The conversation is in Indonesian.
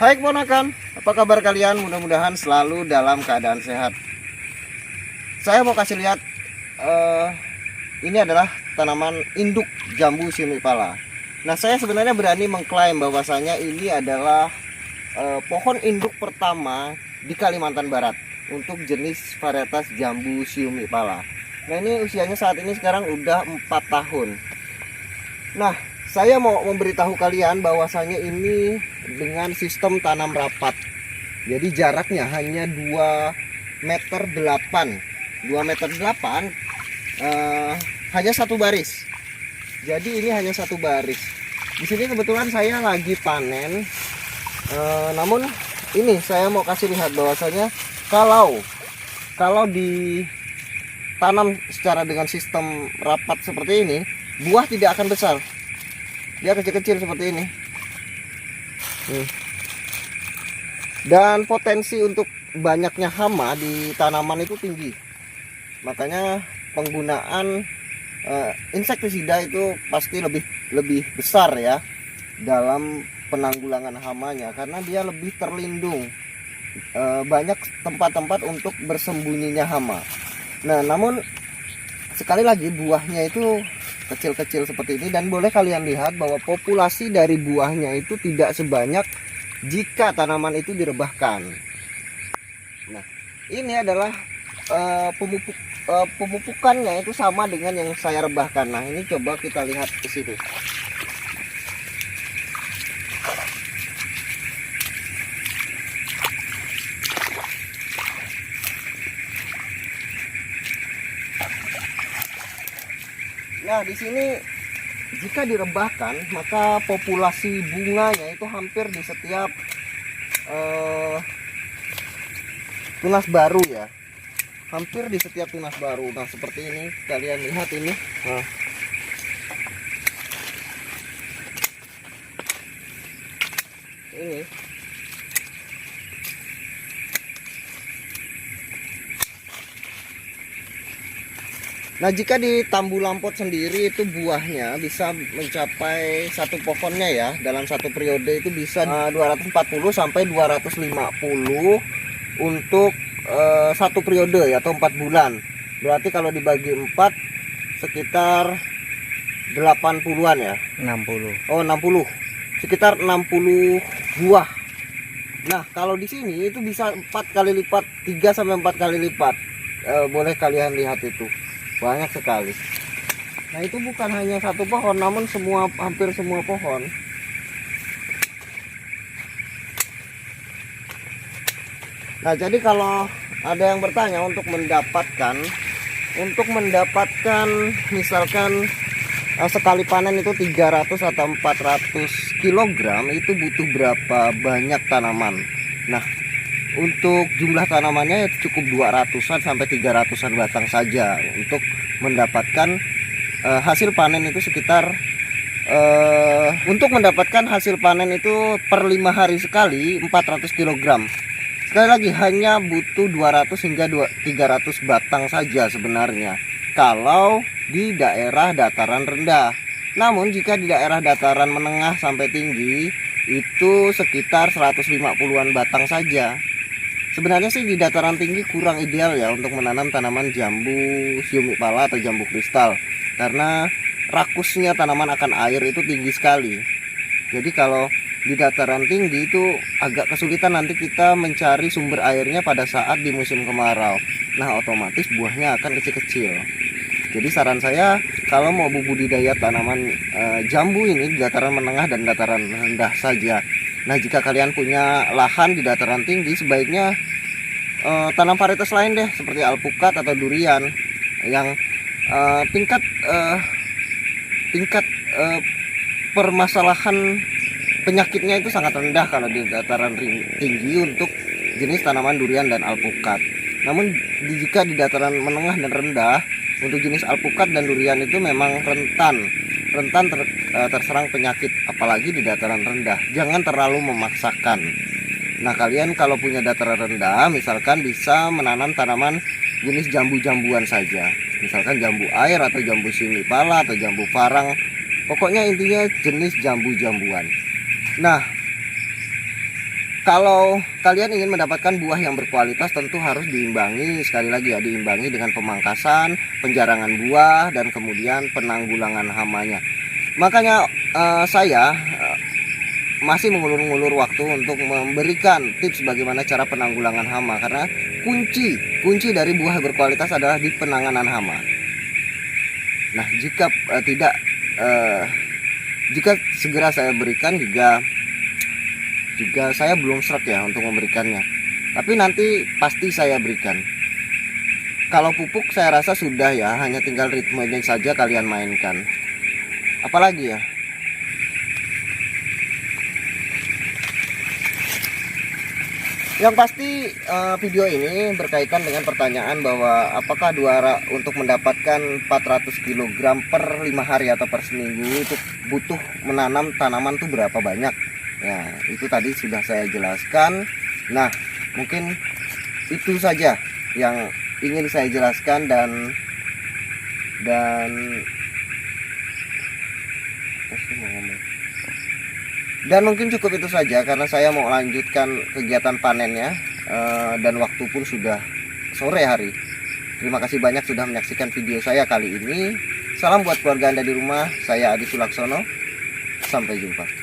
Hai keponakan, apa kabar kalian? Mudah-mudahan selalu dalam keadaan sehat. Saya mau kasih lihat, ini adalah tanaman induk jambu siung mipala. Nah, saya sebenarnya berani mengklaim bahwasanya ini adalah pohon induk pertama di Kalimantan Barat untuk jenis varietas jambu siung mipala. Nah, ini usianya saat ini sekarang udah 4 tahun. Nah, saya mau memberitahu kalian bahwasanya ini dengan sistem tanam rapat. Jadi jaraknya hanya 2,8 meter. 2,8 meter hanya satu baris. Jadi ini hanya satu baris. Di sini kebetulan saya lagi panen. Namun ini saya mau kasih lihat bahwasanya kalau ditanam secara dengan sistem rapat seperti ini, buah tidak akan besar. Dia kecil-kecil seperti ini. Dan potensi untuk banyaknya hama di tanaman itu tinggi. Makanya penggunaan insektisida itu pasti lebih besar ya dalam penanggulangan hamanya, karena dia lebih terlindung. Banyak tempat-tempat untuk bersembunyinya hama. Nah, namun sekali lagi buahnya itu kecil-kecil seperti ini, dan boleh kalian lihat bahwa populasi dari buahnya itu tidak sebanyak jika tanaman itu direbahkan. Nah, ini adalah pemupukannya itu sama dengan yang saya rebahkan. Nah, ini coba kita lihat ke situ. Nah, di sini jika direbahkan, maka populasi bunganya itu hampir di setiap tunas baru ya. Hampir di setiap tunas baru. Nah, seperti ini kalian lihat ini. Ini. Nah, jika di Tambu Lampot sendiri itu buahnya bisa mencapai satu pohonnya ya, dalam satu periode itu bisa 240 sampai 250 untuk satu periode ya, atau 4 bulan. Berarti kalau dibagi 4 sekitar 80-an ya. 60. Oh, 60. Sekitar 60 buah. Nah, kalau di sini itu bisa 4 kali lipat, 3 sampai 4 kali lipat. Boleh kalian lihat itu. Banyak sekali. Nah, itu bukan hanya satu pohon, namun hampir semua pohon. Nah, jadi kalau ada yang bertanya untuk mendapatkan misalkan sekali panen itu 300 atau 400 kg, itu butuh berapa banyak tanaman. Nah, untuk jumlah tanamannya cukup 200-an sampai 300-an batang saja untuk mendapatkan hasil panen itu sekitar untuk mendapatkan hasil panen itu per 5 hari sekali 400 kg. Sekali lagi hanya butuh 200 hingga 300 batang saja sebenarnya kalau di daerah dataran rendah. Namun jika di daerah dataran menengah sampai tinggi itu sekitar 150-an batang saja. Sebenarnya sih di dataran tinggi kurang ideal ya untuk menanam tanaman jambu siung mipala atau jambu kristal, karena rakusnya tanaman akan air itu tinggi sekali. Jadi kalau di dataran tinggi itu agak kesulitan nanti kita mencari sumber airnya pada saat di musim kemarau. Nah, otomatis buahnya akan kecil-kecil. Jadi saran saya kalau mau budidaya tanaman jambu ini di dataran menengah dan dataran rendah saja. Nah, jika kalian punya lahan di dataran tinggi, sebaiknya tanam varietas lain deh, seperti alpukat atau durian yang tingkat permasalahan penyakitnya itu sangat rendah kalau di dataran tinggi untuk jenis tanaman durian dan alpukat. Namun jika di dataran menengah dan rendah, untuk jenis alpukat dan durian itu memang rentan terserang penyakit, apalagi di dataran rendah. Jangan terlalu memaksakan. Nah, kalian kalau punya dataran rendah, misalkan bisa menanam tanaman jenis jambu-jambuan saja, misalkan jambu air atau jambu siung mipala atau jambu parang. Pokoknya intinya jenis jambu-jambuan. Nah, Kalau kalian ingin mendapatkan buah yang berkualitas, tentu harus diimbangi, sekali lagi ya, diimbangi dengan pemangkasan, penjarangan buah, dan kemudian penanggulangan hamanya. Makanya saya masih mengulur-ngulur waktu untuk memberikan tips bagaimana cara penanggulangan hama, karena kunci dari buah berkualitas adalah di penanganan hama. Nah, jika segera saya berikan juga saya belum seret ya untuk memberikannya, tapi nanti pasti saya berikan. Kalau pupuk saya rasa sudah ya, hanya tinggal ritmenya saja kalian mainkan. Apalagi ya, yang pasti video ini berkaitan dengan pertanyaan bahwa apakah untuk mendapatkan 400 kg per 5 hari atau per seminggu itu butuh menanam tanaman tuh berapa banyak. Ya, itu tadi sudah saya jelaskan. Nah, mungkin itu saja yang ingin saya jelaskan, dan mungkin cukup itu saja karena saya mau lanjutkan kegiatan panennya, dan waktu pun sudah sore hari. Terima kasih banyak sudah menyaksikan video saya kali ini. Salam buat keluarga Anda di rumah. Saya Adi Sulaksono. Sampai jumpa.